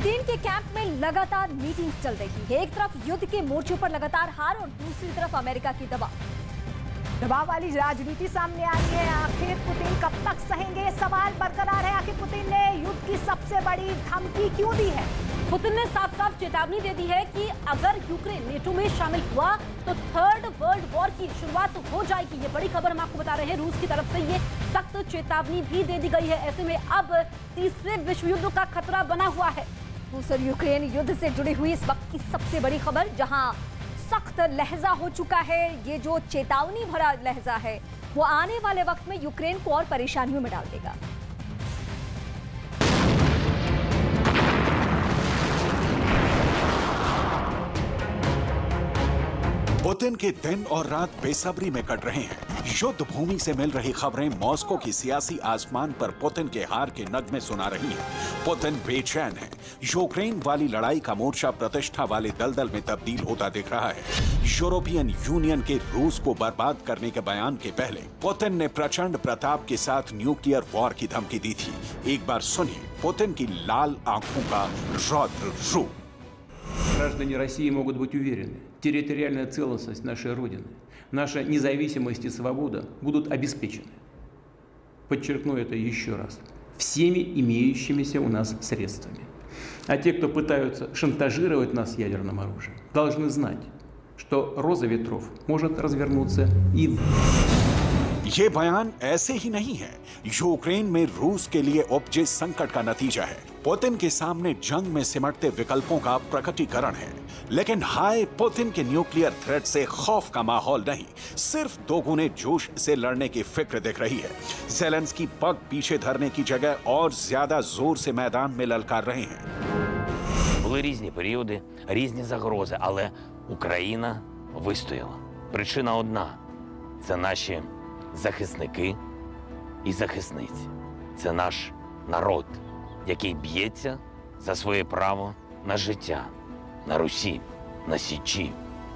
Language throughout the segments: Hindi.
पुतिन के कैंप में लगातार मीटिंग चल रही है। एक तरफ युद्ध के मोर्चे पर लगातार हार और दूसरी तरफ अमेरिका की दबाव वाली राजनीति सामने आई है। आखिर पुतिन कब तक सहेंगे, सवाल बरकरार है। आखिर पुतिन ने युद्ध की सबसे बड़ी धमकी क्यों दी है? पुतिन ने साफ साफ चेतावनी दे दी है कि अगर यूक्रेन नेटो में शामिल हुआ तो थर्ड वर्ल्ड वॉर की शुरुआत हो जाएगी। ये बड़ी खबर हम आपको बता रहे हैं। रूस की तरफ से ये सख्त चेतावनी भी दे दी गई है। ऐसे में अब तीसरे विश्व युद्ध का खतरा बना हुआ है। रूस और यूक्रेन युद्ध से जुड़ी हुई इस वक्त की सबसे बड़ी खबर, जहां सख्त लहजा हो चुका है। ये जो चेतावनी भरा लहजा है वो आने वाले वक्त में यूक्रेन को और परेशानियों में डाल देगा। पुतिन के दिन और रात बेसब्री में कट रहे हैं। युद्ध भूमि से मिल रही खबरें मॉस्को की सियासी आसमान पर पुतिन के हार के नगमे सुना रही हैं। पुतिन बेचैन है। यूक्रेन वाली लड़ाई का मोर्चा प्रतिष्ठा वाले दलदल में तब्दील होता दिख रहा है। यूरोपियन यूनियन के रूस को बर्बाद करने के बयान के पहले पुतिन ने प्रचंड प्रताप के साथ न्यूक्लियर वॉर की धमकी दी थी। एक बार सुनिए पुतिन की लाल आंखों का रौद्र रूप। Граждане России могут быть уверены, территориальная целостность нашей Родины, наша независимость и свобода будут обеспечены. Подчеркну это еще раз. Всеми имеющимися у нас средствами. А те, кто пытаются шантажировать нас ядерным оружием, должны знать, что роза ветров может развернуться и ये बयान ऐसे ही नहीं है। यूक्रेन में रूस के लिए उपजे संकट का नतीजा है। पुतिन के सामने जंग में सिमटते विकल्पों का प्रकटीकरण है। लेकिन हाय पुतिन के न्यूक्लियर थ्रेट से खौफ का माहौल नहीं, सिर्फ दोगुने जोश से लड़ने की फिक्र दिख रही है। ज़ेलेंस्की पग पीछे धरने की जगह और ज्यादा जोर से मैदान में ललकार रहे हैं। Були різні періоди, різні загрози, але Україна вистояла. Причина одна – це наші захисники і захисниці. Це наш народ, який б'ється за своє право на життя на Русі, на Січі,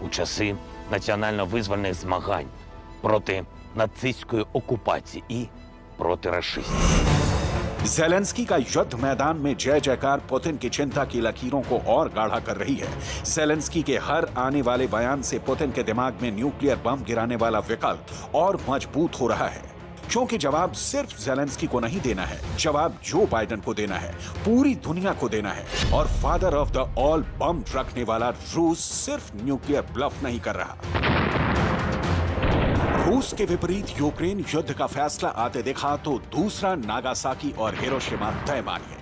у часи національно-визвольних змагань проти нацистської окупації і проти рашистів. ज़ेलेंस्की का युद्ध मैदान में जय जयकार पुतिन की चिंता की लकीरों को और गाढ़ा कर रही है। ज़ेलेंस्की के हर आने वाले बयान से पुतिन के दिमाग में न्यूक्लियर बम गिराने वाला विकल्प और मजबूत हो रहा है। क्योंकि जवाब सिर्फ ज़ेलेंस्की को नहीं देना है, जवाब जो बाइडेन को देना है, पूरी दुनिया को देना है। और फादर ऑफ द ऑल बम रखने वाला रूस सिर्फ न्यूक्लियर ब्लफ नहीं कर रहा। रूस के विपरीत यूक्रेन युद्ध का फैसला आते देखा तो दूसरा नागासाकी और हिरोशिमा तय मानिए।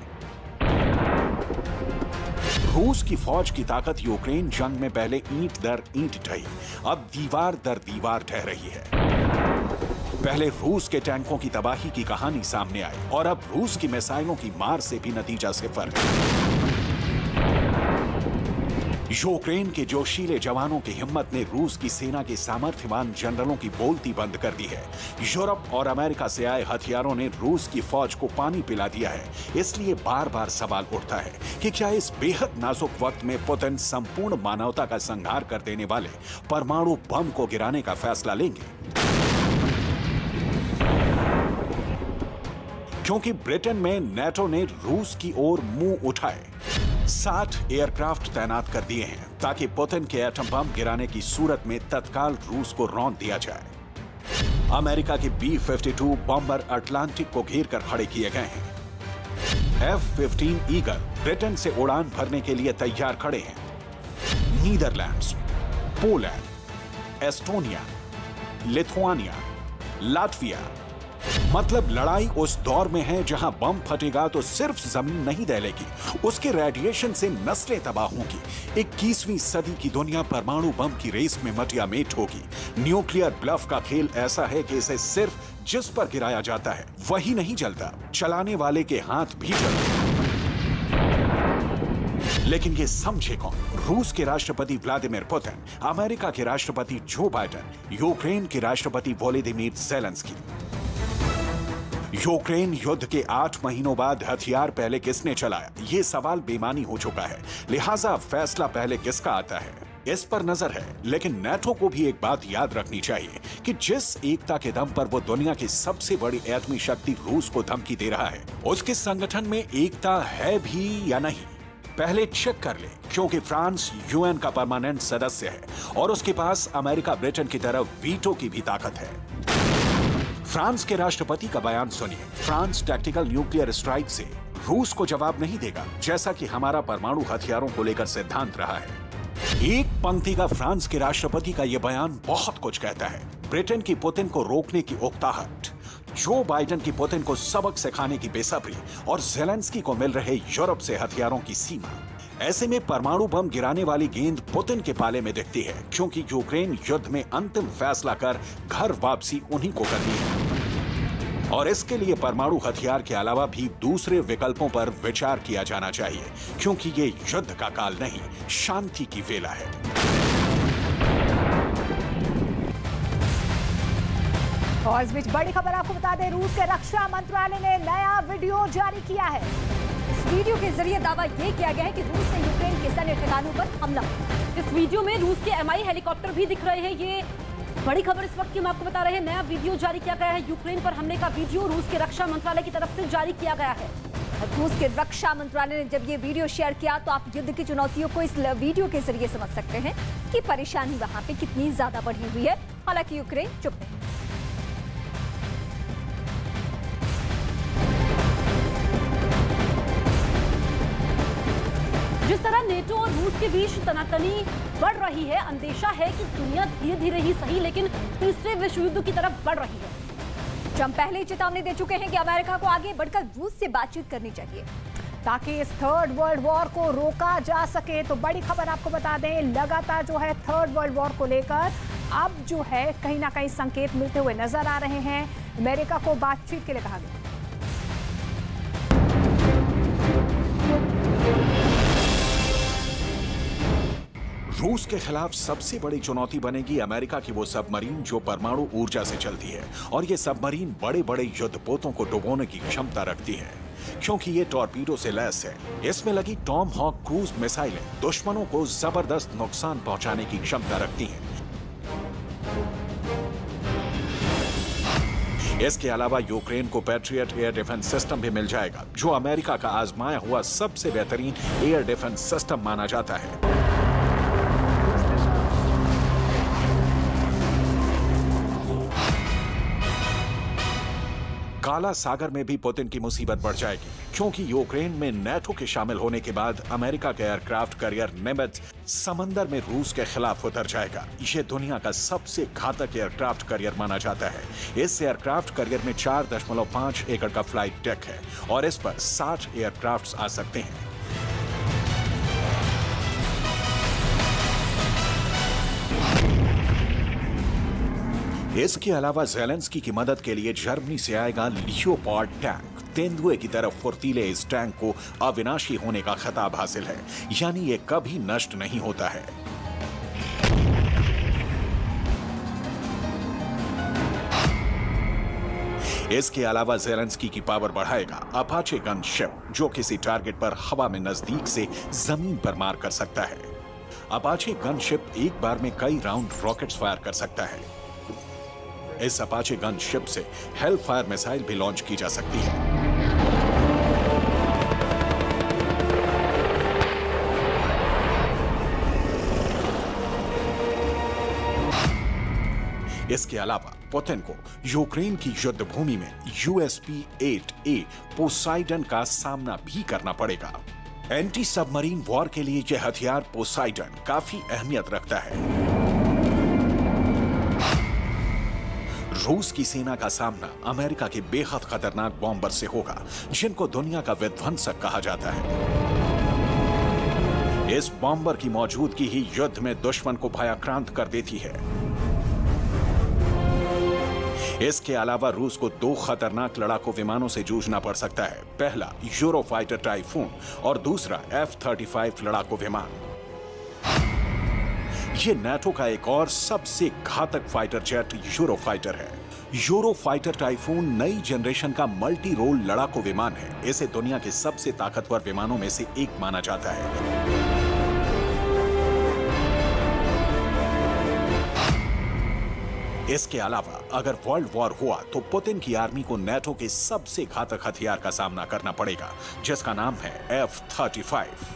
रूस की फौज की ताकत यूक्रेन जंग में पहले ईंट दर ईंट ढही, अब दीवार दर दीवार ढह रही है। पहले रूस के टैंकों की तबाही की कहानी सामने आई और अब रूस की मिसाइलों की मार से भी नतीजा सिफर। यूक्रेन के जोशीले जवानों की हिम्मत ने रूस की सेना के सामर्थ्यवान जनरलों की बोलती बंद कर दी है। यूरोप और अमेरिका से आए हथियारों ने रूस की फौज को पानी पिला दिया है। इसलिए बार बार सवाल उठता है कि क्या इस बेहद नाजुक वक्त में पुतिन संपूर्ण मानवता का संहार कर देने वाले परमाणु बम को गिराने का फैसला लेंगे? क्योंकि ब्रिटेन में नेटो ने रूस की ओर मुंह उठाए 60 एयरक्राफ्ट तैनात कर दिए हैं ताकि पुतिन के एटम बम गिराने की सूरत में तत्काल रूस को रौंद दिया जाए। अमेरिका के B-52 बॉम्बर अटलांटिक को घेर कर खड़े किए गए हैं। F-15 ईगल ब्रिटेन से उड़ान भरने के लिए तैयार खड़े हैं। Netherlands, Poland, Estonia, Lithuania, Latvia, मतलब लड़ाई उस दौर में है जहां बम फटेगा तो सिर्फ जमीन नहीं दहलेगी, उसके रेडिएशन से नस्लें तबाह होंगी। 21वीं सदी की दुनिया परमाणु बम की रेस में मटियामेट होगी। न्यूक्लियर ब्लफ का खेल ऐसा है कि इसे सिर्फ जिस पर गिराया जाता है वही नहीं जलता, चलाने वाले के हाथ भी जलते हैं। लेकिन ये समझे कौन? रूस के राष्ट्रपति व्लादिमीर पुतिन, अमेरिका के राष्ट्रपति जो बाइडेन, यूक्रेन के राष्ट्रपति वोलोदिमीर ज़ेलेंस्की। यूक्रेन युद्ध के 8 महीनों बाद हथियार पहले किसने चलाया, ये सवाल बेमानी हो चुका है। लिहाजा फैसला पहले किसका आता है इस पर नजर है। लेकिन नेटो को भी एक बात याद रखनी चाहिए कि जिस एकता के दम पर वो दुनिया की सबसे बड़ी एटमी शक्ति रूस को धमकी दे रहा है, उसके संगठन में एकता है भी या नहीं। पहले चेक कर ले, क्योंकि फ्रांस यूएन का परमानेंट सदस्य है और उसके पास अमेरिका ब्रिटेन की तरफ वीटो की भी ताकत है। फ्रांस के राष्ट्रपति का बयान सुनिए। फ्रांस टैक्टिकल न्यूक्लियर स्ट्राइक से रूस को जवाब नहीं देगा, जैसा कि हमारा परमाणु हथियारों को लेकर सिद्धांत रहा है। एक पंक्ति का फ्रांस के राष्ट्रपति का यह बयान बहुत कुछ कहता है। ब्रिटेन की पुतिन को रोकने की उकताहट, जो बाइडेन की पुतिन को सबक सिखाने की बेसब्री और ज़ेलेंस्की को मिल रहे यूरोप से हथियारों की सीमा। ऐसे में परमाणु बम गिराने वाली गेंद पुतिन के पाले में दिखती है, क्योंकि यूक्रेन युद्ध में अंतिम फैसला कर घर वापसी उन्हीं को करनी है। और इसके लिए परमाणु हथियार के अलावा भी दूसरे विकल्पों पर विचार किया जाना चाहिए, क्योंकि ये युद्ध का काल नहीं, शांति की वेला है। और इस बीच बड़ी खबर आपको बता दें, रूस के रक्षा मंत्रालय ने नया वीडियो जारी किया है। इस वीडियो के जरिए दावा यह किया गया है कि रूस ने यूक्रेन के सैन्य ठिकानों पर हमला। इस वीडियो में रूस के MI हेलीकॉप्टर भी दिख रहे हैं। ये बड़ी खबर इस वक्त की हम आपको बता रहे हैं। नया वीडियो जारी किया गया है। यूक्रेन पर हमले का वीडियो रूस के रक्षा मंत्रालय की तरफ से जारी किया गया है। रूस के रक्षा मंत्रालय ने जब ये वीडियो शेयर किया तो आप युद्ध की चुनौतियों को इस वीडियो के जरिए समझ सकते हैं कि परेशानी वहां पे कितनी ज्यादा बढ़ी हुई है। हालांकि यूक्रेन चुप नहीं। जिस तरह नेटो और रूस के बीच तनातनी बढ़ रही है, अंदेशा है कि दुनिया धीरे धीरे ही सही लेकिन तीसरे विश्व युद्ध की तरफ बढ़ रही है। ट्रंप पहले ही चेतावनी दे चुके हैं कि अमेरिका को आगे बढ़कर रूस से बातचीत करनी चाहिए ताकि इस थर्ड वर्ल्ड वॉर को रोका जा सके। तो बड़ी खबर आपको बता दें, लगातार जो है थर्ड वर्ल्ड वॉर को लेकर अब जो है कहीं ना कहीं संकेत मिलते हुए नजर आ रहे हैं। अमेरिका को बातचीत के लिए कहा गया। रूस के खिलाफ सबसे बड़ी चुनौती बनेगी अमेरिका की वो सबमरीन जो परमाणु ऊर्जा से चलती है, और ये सबमरीन बड़े बड़े युद्धपोतों को डुबोने की क्षमता रखती है, क्योंकि ये टॉर्पीडो से लैस है। इसमें लगी टॉम हॉक क्रूज मिसाइलें दुश्मनों को जबरदस्त नुकसान पहुंचाने की क्षमता रखती हैं। इसके अलावा यूक्रेन को पैट्रियट एयर डिफेंस सिस्टम भी मिल जाएगा, जो अमेरिका का आजमाया हुआ सबसे बेहतरीन एयर डिफेंस सिस्टम माना जाता है। काला सागर में भी पुतिन की मुसीबत बढ़ जाएगी, क्योंकि यूक्रेन में नेटो के शामिल होने के बाद अमेरिका का एयरक्राफ्ट कैरियर निमित्ज समंदर में रूस के खिलाफ उतर जाएगा। ये दुनिया का सबसे घातक एयरक्राफ्ट कैरियर माना जाता है। इस एयरक्राफ्ट कैरियर में 4.5 एकड़ का फ्लाइट डेक है और इस पर 60 एयरक्राफ्ट आ सकते हैं। इसके अलावा ज़ेलेंस्की की मदद के लिए जर्मनी से आएगा लियोपार्ड टैंक। तेंदुए की तरफ फुर्तीले इस टैंक को अविनाशी होने का खिताब हासिल है, यानी ये कभी नष्ट नहीं होता है। इसके अलावा ज़ेलेंस्की की पावर बढ़ाएगा अपाचे गन शिप, जो किसी टारगेट पर हवा में नजदीक से जमीन पर मार कर सकता है। अपाचे गन शिप एक बार में कई राउंड रॉकेट्स फायर कर सकता है। इस अपाचे गन शिप से हेलफायर मिसाइल भी लॉन्च की जा सकती है। इसके अलावा पुतिन को यूक्रेन की युद्ध भूमि में USP-8A पोसाइडन का सामना भी करना पड़ेगा। एंटी सबमरीन वॉर के लिए यह हथियार पोसाइडन काफी अहमियत रखता है। रूस की सेना का सामना अमेरिका के बेहद खतरनाक बॉम्बर से होगा, जिनको दुनिया का विध्वंसक कहा जाता है। इस बॉम्बर की मौजूदगी ही युद्ध में दुश्मन को भयाक्रांत कर देती है। इसके अलावा रूस को 2 खतरनाक लड़ाकू विमानों से जूझना पड़ सकता है। पहला यूरोफाइटर टाइफून और दूसरा F-35 लड़ाकू विमान। ये नेटो का एक और सबसे घातक फाइटर जेट यूरोफाइटर है। यूरोफाइटर टाइफून नई जनरेशन का मल्टी रोल लड़ाकू विमान है। इसे दुनिया के सबसे ताकतवर विमानों में से एक माना जाता है। इसके अलावा अगर वर्ल्ड वॉर हुआ तो पुतिन की आर्मी को नेटो के सबसे घातक हथियार का सामना करना पड़ेगा, जिसका नाम है F-35।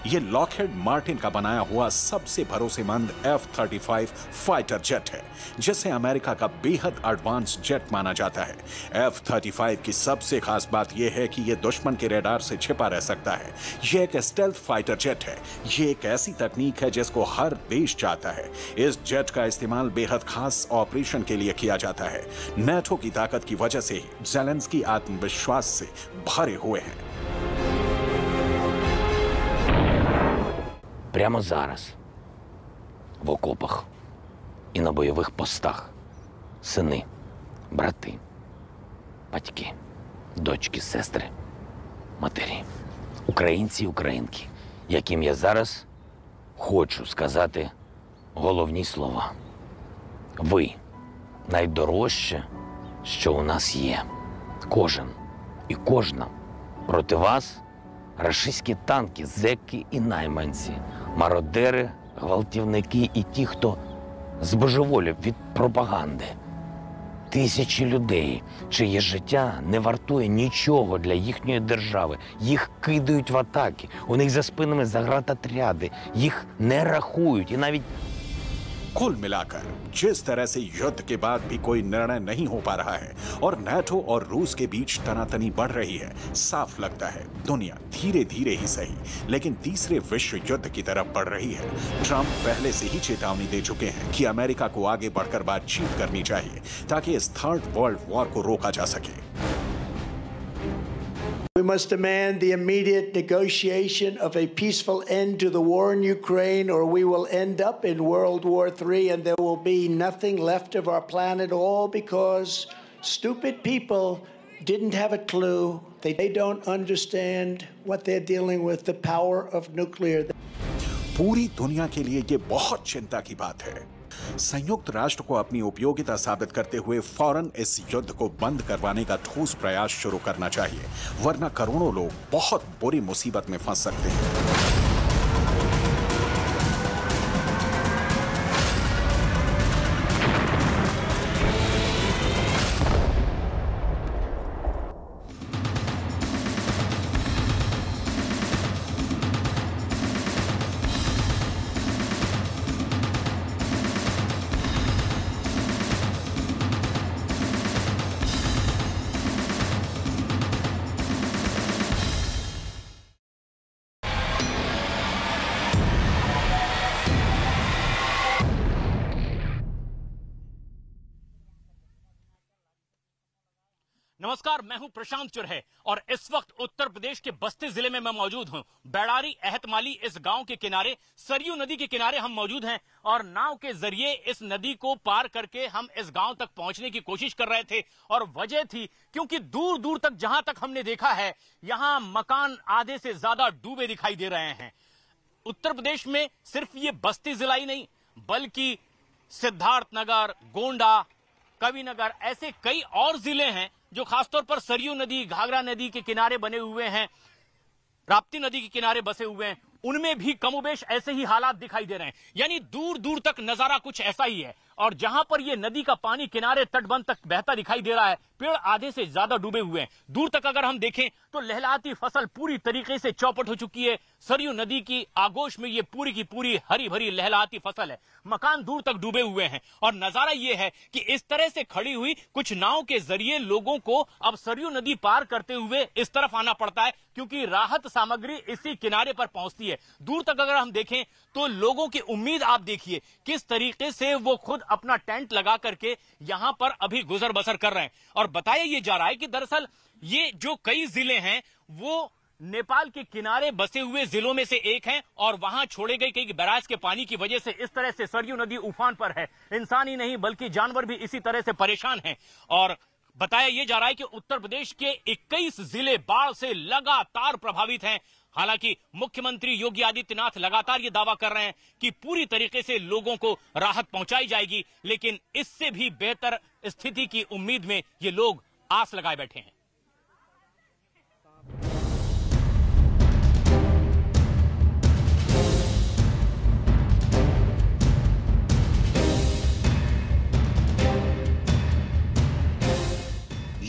ये लॉकहेड मार्टिन का बनाया हुआ सबसे भरोसेमंद F-35 फाइटर जेट है, जिसे अमेरिका का बेहद एडवांस जेट माना जाता है। F-35 की सबसे खास बात यह है कि यह दुश्मन के रडार से छिपा रह सकता है। यह एक स्टेल्थ फाइटर जेट है। यह एक ऐसी तकनीक है जिसको हर देश चाहता है। इस जेट का इस्तेमाल बेहद खास ऑपरेशन के लिए किया जाता है। नेटो की ताकत की वजह से ही ज़ेलेंस्की आत्मविश्वास से भरे हुए हैं। Прямо зараз в окопах і на бойових постах сини, брати, батьки, дочки, сестри, матері, українці і українки, яким я зараз хочу сказати головні слова. Ви – найдорожче, що у нас є. Кожен і кожна проти вас – рашистські танки, зеки і найманці, мародери, гвалтівники і ті, хто збожеволів від пропаганди. Тисячі людей, чиє життя не вартує нічого для їхньої держави. Їх кидають в атаки, у них за спинами заградотряди, їх не рахують і навіть कुल मिलाकर जिस तरह से युद्ध के बाद भी कोई निर्णय नहीं हो पा रहा है और नेटो और रूस के बीच तनातनी बढ़ रही है, साफ लगता है दुनिया धीरे धीरे ही सही लेकिन तीसरे विश्व युद्ध की तरफ बढ़ रही है। ट्रंप पहले से ही चेतावनी दे चुके हैं कि अमेरिका को आगे बढ़कर बातचीत करनी चाहिए ताकि इस थर्ड वर्ल्ड वॉर को रोका जा सके। We must demand the immediate negotiation of a peaceful end to the war in Ukraine, or we will end up in World War III, and there will be nothing left of our planet, all because stupid people didn't have a clue. They don't understand what they're dealing with, the power of nuclear. पूरी दुनिया के लिए ये बहुत चिंता की बात है। संयुक्त राष्ट्र को अपनी उपयोगिता साबित करते हुए फौरन इस युद्ध को बंद करवाने का ठोस प्रयास शुरू करना चाहिए, वरना करोड़ों लोग बहुत बुरी मुसीबत में फंस सकते हैं। नमस्कार, मैं हूं प्रशांत चुरहे और इस वक्त उत्तर प्रदेश के बस्ती जिले में मैं मौजूद हूं। बैडारी एहतमाली इस गांव के किनारे, सरयू नदी के किनारे हम मौजूद हैं और नाव के जरिए इस नदी को पार करके हम इस गांव तक पहुंचने की कोशिश कर रहे थे। और वजह थी क्योंकि दूर दूर तक जहां तक हमने देखा है, यहां मकान आधे से ज्यादा डूबे दिखाई दे रहे हैं। उत्तर प्रदेश में सिर्फ ये बस्ती जिला ही नहीं, बल्कि सिद्धार्थनगर, गोंडा, कविनगर, ऐसे कई और जिले हैं जो खासतौर पर सरयू नदी, घाघरा नदी के किनारे बने हुए हैं, राप्ती नदी के किनारे बसे हुए हैं, उनमें भी कमोबेश ऐसे ही हालात दिखाई दे रहे हैं। यानी दूर दूर तक नजारा कुछ ऐसा ही है। और जहां पर ये नदी का पानी किनारे तटबंध तक बहता दिखाई दे रहा है, पेड़ आधे से ज्यादा डूबे हुए हैं। दूर तक अगर हम देखें तो लहलहाती फसल पूरी तरीके से चौपट हो चुकी है। सरयू नदी की आगोश में ये पूरी की पूरी हरी भरी लहलहाती फसल है। मकान दूर तक डूबे हुए हैं और नजारा ये है कि इस तरह से खड़ी हुई कुछ नाव के जरिए लोगों को अब सरयू नदी पार करते हुए इस तरफ आना पड़ता है, क्योंकि राहत सामग्री इसी किनारे पर पहुंचती है। दूर तक अगर हम देखें तो लोगों की उम्मीद आप देखिए किस तरीके से वो खुद अपना टेंट लगा करके यहां पर अभी गुजर बसर कर रहे हैं। और बताया ये जा रहा है कि दरअसल ये जो कई जिले हैं वो नेपाल के किनारे बसे हुए जिलों में से एक हैं और वहां छोड़े गए कई बैराज के पानी की वजह से इस तरह से सरयू नदी उफान पर है। इंसान ही नहीं बल्कि जानवर भी इसी तरह से परेशान हैं। और बताया यह जा रहा है कि उत्तर प्रदेश के 21 जिले बाढ़ से लगातार प्रभावित हैं। हालांकि मुख्यमंत्री योगी आदित्यनाथ लगातार ये दावा कर रहे हैं कि पूरी तरीके से लोगों को राहत पहुंचाई जाएगी, लेकिन इससे भी बेहतर स्थिति की उम्मीद में ये लोग आस लगाए बैठे हैं।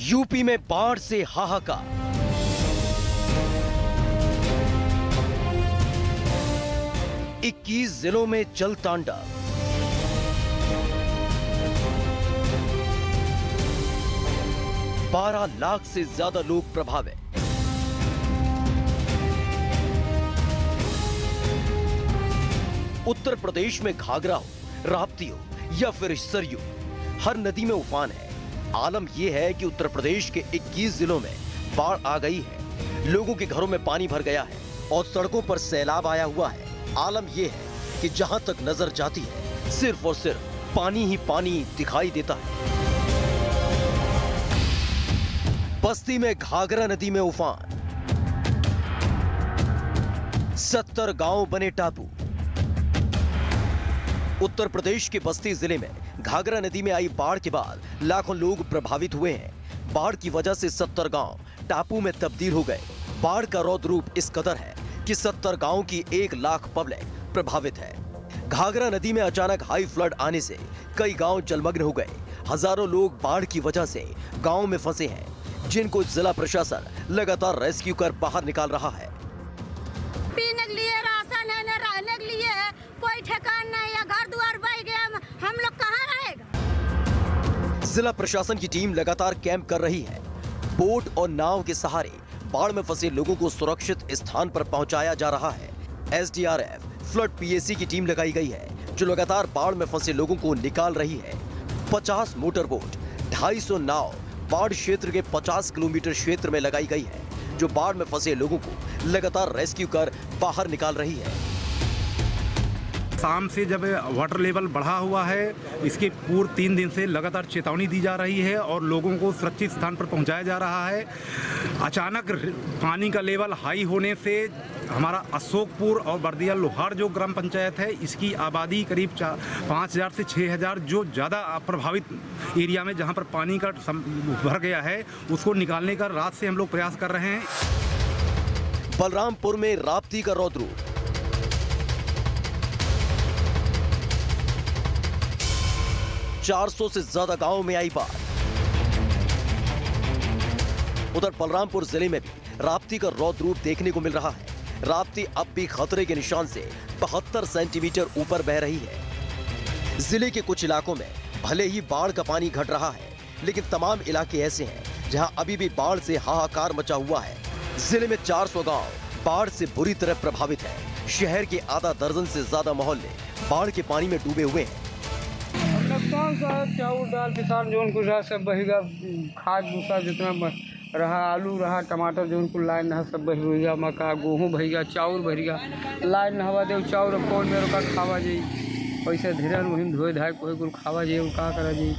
यूपी में बाढ़ से हाहाकार। 21 जिलों में जल तांडव। बारह लाख से ज्यादा लोग प्रभावित। उत्तर प्रदेश में घाघरा हो, राप्ती हो या फिर सरयू, हर नदी में उफान है। आलम यह है कि उत्तर प्रदेश के 21 जिलों में बाढ़ आ गई है, लोगों के घरों में पानी भर गया है और सड़कों पर सैलाब आया हुआ है। आलम यह है कि जहां तक नजर जाती है सिर्फ और सिर्फ पानी ही पानी दिखाई देता है। बस्ती में घाघरा नदी में उफान, 70 गांव बने टापू। उत्तर प्रदेश के बस्ती जिले में घाघरा नदी में आई बाढ़ के बाद लाखों लोग प्रभावित हुए हैं। बाढ़ की वजह से 70 गांव टापू में तब्दील हो गए। बाढ़ का रौद्र रूप इस कदर है कि 70 गांव की 1 लाख पब्लिक प्रभावित है। घाघरा नदी में अचानक हाई फ्लड आने से कई गांव जलमग्न हो गए। हजारों लोग बाढ़ की वजह से गांव में फंसे हैं, जिनको जिला प्रशासन लगातार रेस्क्यू कर बाहर निकाल रहा है। पीने के लिए राशन है, न रहने के लिए है, कोई ठिकाना नहीं है, घर द्वार बह गया, हम लोग कहाँ रहेगा। जिला प्रशासन की टीम लगातार कैंप कर रही है। बोट और नाव के सहारे बाढ़ में फंसे लोगों को सुरक्षित स्थान पर पहुंचाया जा रहा है। SDRF, फ्लड PAC की टीम लगाई गई है, जो लगातार बाढ़ में फंसे लोगों को निकाल रही है। 50 मोटर बोट, 250 नाव बाढ़ क्षेत्र के 50 किलोमीटर क्षेत्र में लगाई गई है, जो बाढ़ में फंसे लोगों को लगातार रेस्क्यू कर बाहर निकाल रही है। शाम से जब वाटर लेवल बढ़ा हुआ है, इसके पूर्व 3 दिन से लगातार चेतावनी दी जा रही है और लोगों को सुरक्षित स्थान पर पहुंचाया जा रहा है। अचानक पानी का लेवल हाई होने से हमारा अशोकपुर और बर्दिया लोहार जो ग्राम पंचायत है, इसकी आबादी करीब 5000 से 6000 जो ज़्यादा प्रभावित एरिया में जहां पर पानी का भर गया है, उसको निकालने का रात से हम लोग प्रयास कर रहे हैं। बलरामपुर में राप्ती का रौद्र रूप, 400 से ज्यादा गांवों में आई बाढ़। उधर बलरामपुर जिले में भी राप्ती का रौद्र रूप देखने को मिल रहा है। राप्ती अब भी खतरे के निशान से 72 सेंटीमीटर ऊपर बह रही है। जिले के कुछ इलाकों में भले ही बाढ़ का पानी घट रहा है, लेकिन तमाम इलाके ऐसे हैं जहां अभी भी बाढ़ से हाहाकार मचा हुआ है। जिले में 400 गांव बाढ़ से बुरी तरह प्रभावित है। शहर के आधा दर्जन से ज्यादा मोहल्ले बाढ़ के पानी में डूबे हुए हैं। नुकसान सा चावल दाल किसान जो उनको रहा सब बहेगा, खाद भूसा जितना रहा, आलू रहा, टमाटर जो उनको लाइन रहा सब बह गया, मक्का गेहूँ बहेगा, चाउर बहेगा, लाइन नहवा दे चाउर कौन मेरे का खावा जाई, पैसे धीरे वहीं धोए धाए कोई कुल खावा जाए, का करा जाए।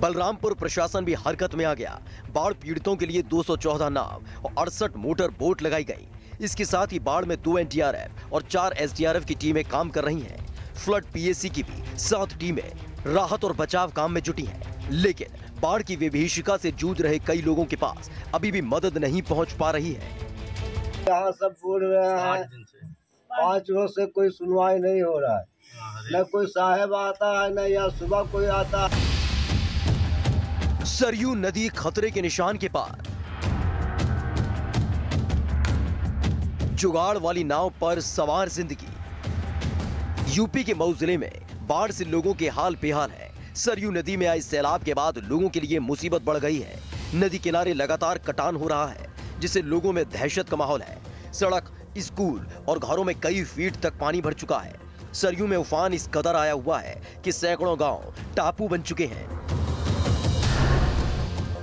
बलरामपुर प्रशासन भी हरकत में आ गया। बाढ़ पीड़ितों के लिए 214 नाव और 68 मोटर बोट लगाई गई। इसके साथ ही बाढ़ में 2 NDRF और 4 SDRF की टीमें काम कर रही हैं। फ्लड PAC की भी 7 टीमें राहत और बचाव काम में जुटी हैं। लेकिन बाढ़ की विभीषिका से जूझ रहे कई लोगों के पास अभी भी मदद नहीं पहुंच पा रही है। यहाँ सब बोल रहे हैं 5 रोज से कोई सुनवाई नहीं हो रहा है, न कोई साहब आता है, न यहाँ सुबह कोई आता है। सरयू नदी खतरे के निशान के पार, जुगाड़ वाली नाव पर सवार जिंदगी। यूपी के मऊ जिले में बाढ़ से लोगों के हाल बेहाल है। सरयू नदी में आई सैलाब के बाद लोगों के लिए मुसीबत बढ़ गई है। नदी किनारे लगातार कटान हो रहा है, जिससे लोगों में दहशत का माहौल है। सड़क, स्कूल और घरों में कई फीट तक पानी भर चुका है। सरयू में उफान इस कदर आया हुआ है कि सैकड़ों गांव टापू बन चुके हैं।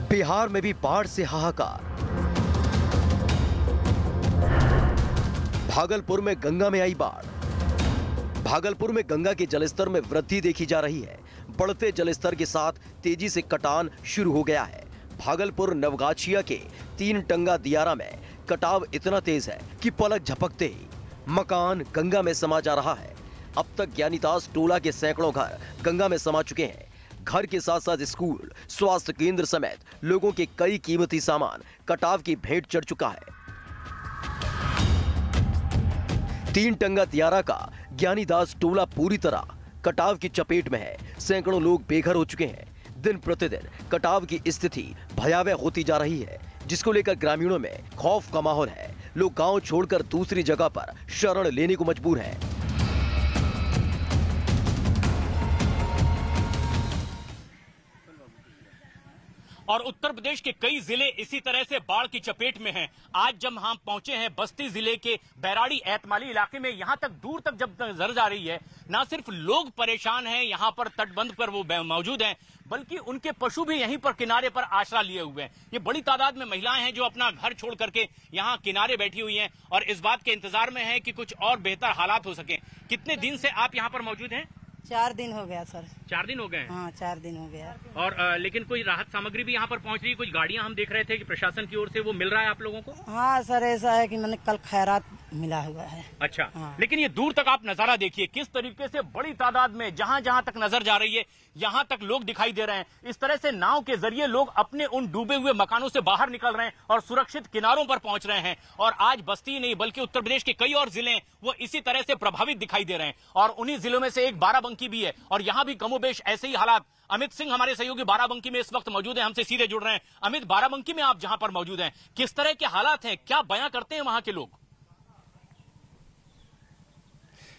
बिहार में भी बाढ़ से हाहाकार। भागलपुर में गंगा में आई बाढ़। भागलपुर में गंगा के जलस्तर में वृद्धि देखी जा रही है। बढ़ते जलस्तर के साथ तेजी से कटान शुरू हो गया है। भागलपुर नवगाछिया के 3 टंगा दियारा में कटाव इतना तेज है कि पलक झपकते ही मकान गंगा में समा जा रहा है। अब तक ज्ञानीदास टोला के सैकड़ों घर गंगा में समा चुके हैं। घर के साथ साथ स्कूल, स्वास्थ्य केंद्र समेत लोगों के कई कीमती सामान कटाव की भेंट चढ़ चुका है। 3 टंगा दियारा का ज्ञानीदास टोला पूरी तरह कटाव की चपेट में है। सैकड़ों लोग बेघर हो चुके हैं। दिन प्रतिदिन कटाव की स्थिति भयावह होती जा रही है, जिसको लेकर ग्रामीणों में खौफ का माहौल है। लोग गांव छोड़कर दूसरी जगह पर शरण लेने को मजबूर हैं। और उत्तर प्रदेश के कई जिले इसी तरह से बाढ़ की चपेट में हैं। आज जब हम पहुंचे हैं बस्ती जिले के बैराड़ी एतमाली इलाके में, यहां तक दूर तक जब नजर जा रही है, ना सिर्फ लोग परेशान हैं यहां पर तटबंध पर वो मौजूद हैं, बल्कि उनके पशु भी यहीं पर किनारे पर आश्रय लिए हुए हैं। ये बड़ी तादाद में महिलाएं हैं जो अपना घर छोड़ करके यहां किनारे बैठी हुई हैं और इस बात के इंतजार में है कि कुछ और बेहतर हालात हो सके। कितने दिन से आप यहाँ पर मौजूद हैं? 4 दिन हो गया सर। 4 दिन हो गए? हाँ 4 दिन हो गया। और लेकिन कोई राहत सामग्री भी यहाँ पर पहुँच रही है? कुछ गाड़ियाँ हम देख रहे थे कि प्रशासन की ओर से वो मिल रहा है आप लोगों को? हाँ सर, ऐसा है कि मैंने कल खैरात मिला हुआ है। अच्छा। हाँ। लेकिन ये दूर तक आप नजारा देखिए किस तरीके से बड़ी तादाद में जहां जहां तक नजर जा रही है यहां तक लोग दिखाई दे रहे हैं। इस तरह से नाव के जरिए लोग अपने उन डूबे हुए मकानों से बाहर निकल रहे हैं और सुरक्षित किनारों पर पहुंच रहे हैं। और आज बस्ती नहीं बल्कि उत्तर प्रदेश के कई और जिले वो इसी तरह से प्रभावित दिखाई दे रहे हैं और उन्हीं जिलों में से एक बाराबंकी भी है और यहां भी कमोबेश ऐसे ही हालात। अमित सिंह हमारे सहयोगी बाराबंकी में इस वक्त मौजूद हैं, हमसे सीधे जुड़ रहे हैं। अमित, बाराबंकी में आप जहां पर मौजूद हैं, किस तरह के हालात हैं, क्या बयां करते हैं वहां के लोग?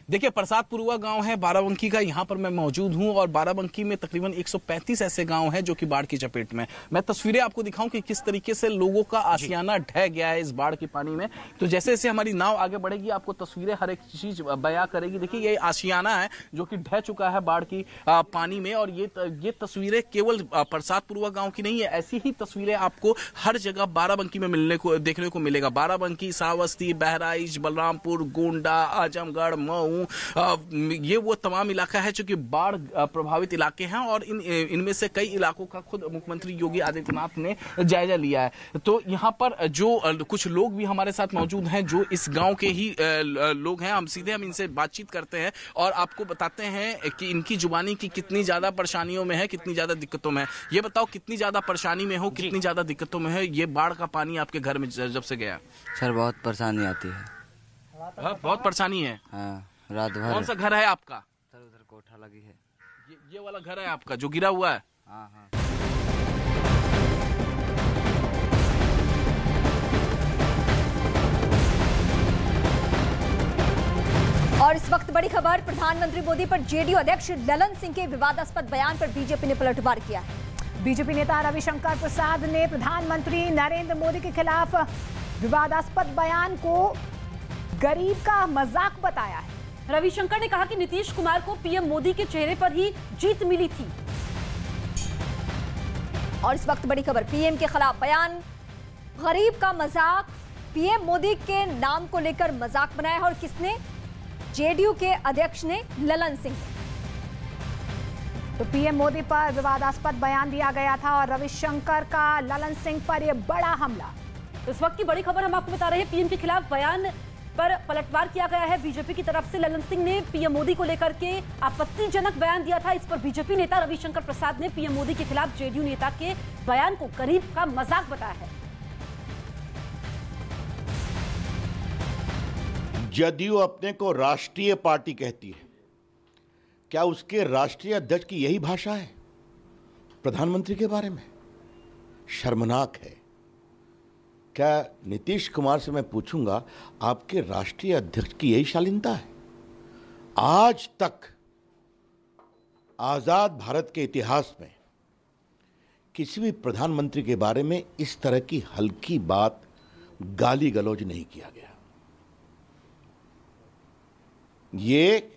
देखिए, प्रसादपुरुआ गांव है बाराबंकी का, यहाँ पर मैं मौजूद हूँ और बाराबंकी में तकरीबन 135 ऐसे गांव हैं जो कि बाढ़ की चपेट में। मैं तस्वीरें आपको दिखाऊं कि किस तरीके से लोगों का आशियाना ढह गया है इस बाढ़ के पानी में। तो जैसे जैसे हमारी नाव आगे बढ़ेगी आपको तस्वीरें हर एक चीज बयां करेगी। देखिए, ये आशियाना है जो कि ढह चुका है बाढ़ की पानी में और ये तस्वीरें केवल प्रसादपुरुआ गाँव की नहीं है, ऐसी ही तस्वीरें आपको हर जगह बाराबंकी में देखने को मिलेगा। बाराबंकी, श्रावस्ती, बहराइच, बलरामपुर, गोंडा, आजमगढ़, मऊ, ये वो तमाम इलाका है जो कि बाढ़ प्रभावित इलाके हैं और इनमें से कई इलाकों का खुद मुख्यमंत्री योगी आदित्यनाथ ने जायजा लिया है। तो यहाँ पर जो कुछ लोग भी हमारे साथ मौजूद हैं जो इस गांव के ही लोग हैं, हम इनसे बातचीत करते हैं और आपको बताते हैं कि इनकी जुबानी की कितनी ज्यादा परेशानियों में है, कितनी ज्यादा दिक्कतों में है। ये बताओ, कितनी ज्यादा परेशानी में हो, कितनी ज्यादा दिक्कतों में है ये बाढ़ का पानी आपके घर में जब से गया? सर बहुत परेशानी आती है। बहुत परेशानी है। हाँ, रात भर। कौन सा घर है आपका? सर उधर कोठा लगी है। ये वाला घर है आपका जो गिरा हुआ है? हाँ हाँ। और इस वक्त बड़ी खबर, प्रधानमंत्री मोदी पर जेडीयू अध्यक्ष ललन सिंह के विवादास्पद बयान पर बीजेपी ने पलटवार किया है। बीजेपी नेता रविशंकर प्रसाद ने प्रधानमंत्री नरेंद्र मोदी के खिलाफ विवादास्पद बयान को गरीब का मजाक बताया है। रविशंकर ने कहा कि नीतीश कुमार को पीएम मोदी के चेहरे पर ही जीत मिली थी। और इस वक्त बड़ी खबर, पीएम के खिलाफ बयान, गरीब का मजाक, पीएम मोदी के नाम को लेकर मजाक बनाया और किसने? जेडीयू के अध्यक्ष ने, ललन सिंह। तो पीएम मोदी पर विवादास्पद बयान दिया गया था और रविशंकर का ललन सिंह पर यह बड़ा हमला। तो इस वक्त की बड़ी खबर हम आपको बता रहे हैं, पीएम के खिलाफ बयान पर पलटवार किया गया है। बीजेपी की तरफ से ललन सिंह ने पीएम मोदी को लेकर के आपत्तिजनक बयान दिया था। इस पर बीजेपी नेता रविशंकर प्रसाद ने पीएम मोदी के खिलाफ जेडीयू नेता के बयान को गरीब का मजाक बताया है। जदयू अपने को राष्ट्रीय पार्टी कहती है, क्या उसके राष्ट्रीय अध्यक्ष की यही भाषा है प्रधानमंत्री के बारे में? शर्मनाक है। क्या नीतीश कुमार से मैं पूछूंगा, आपके राष्ट्रीय अध्यक्ष की यही शालीनता है? आज तक आजाद भारत के इतिहास में किसी भी प्रधानमंत्री के बारे में इस तरह की हल्की बात, गाली गलौज नहीं किया गया। ये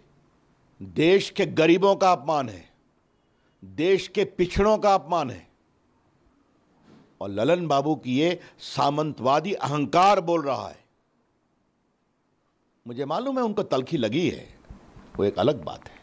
देश के गरीबों का अपमान है, देश के पिछड़ों का अपमान है और ललन बाबू की ये सामंतवादी अहंकार बोल रहा है। मुझे मालूम है उनको तलखी लगी है, वो एक अलग बात है।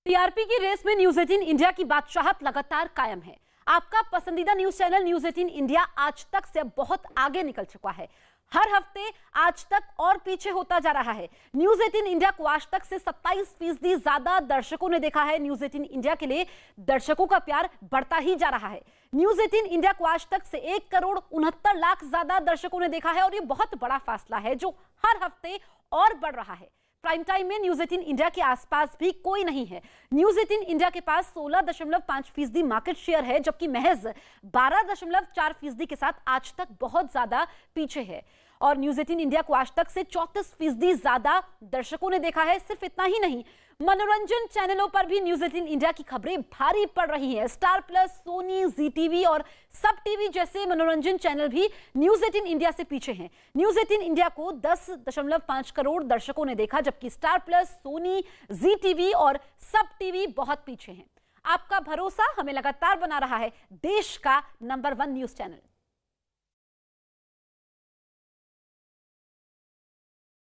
टीआरपी की रेस में न्यूज 18 इंडिया की बादशाहत लगातार कायम है। आपका पसंदीदा न्यूज चैनल न्यूज 18 इंडिया आज तक से बहुत आगे निकल चुका है। हर हफ्ते आज तक और पीछे होता जा रहा है। न्यूज 18 इंडिया को आज तक से 27% ज्यादा दर्शकों ने देखा है। न्यूज 18 इंडिया के लिए दर्शकों का प्यार बढ़ता ही जा रहा है। न्यूज 18 इंडिया को आज तक से 1,69,00,000 ज्यादा दर्शकों ने देखा है और ये बहुत बड़ा फासला है जो हर हफ्ते और बढ़ रहा है। प्राइम टाइम में न्यूज 18 इंडिया के आसपास भी कोई नहीं है। न्यूज 18 इंडिया के पास 16.5% मार्केट शेयर है, जबकि महज 12.4% के साथ आज तक बहुत ज्यादा पीछे है। और न्यूज 18 इंडिया को आज तक से 34% ज्यादा दर्शकों ने देखा है। सिर्फ इतना ही नहीं, मनोरंजन चैनलों पर भी न्यूज 18 इंडिया की खबरें भारी पड़ रही हैं। स्टार प्लस, सोनी, जी टीवी और सब टीवी जैसे मनोरंजन चैनल भी न्यूज 18 इंडिया से पीछे हैं। न्यूज 18 इंडिया को 10.5 करोड़ दर्शकों ने देखा, जबकि स्टार प्लस, सोनी, जी टीवी और सब टीवी बहुत पीछे हैं। आपका भरोसा हमें लगातार बना रहा है देश का नंबर 1 न्यूज चैनल।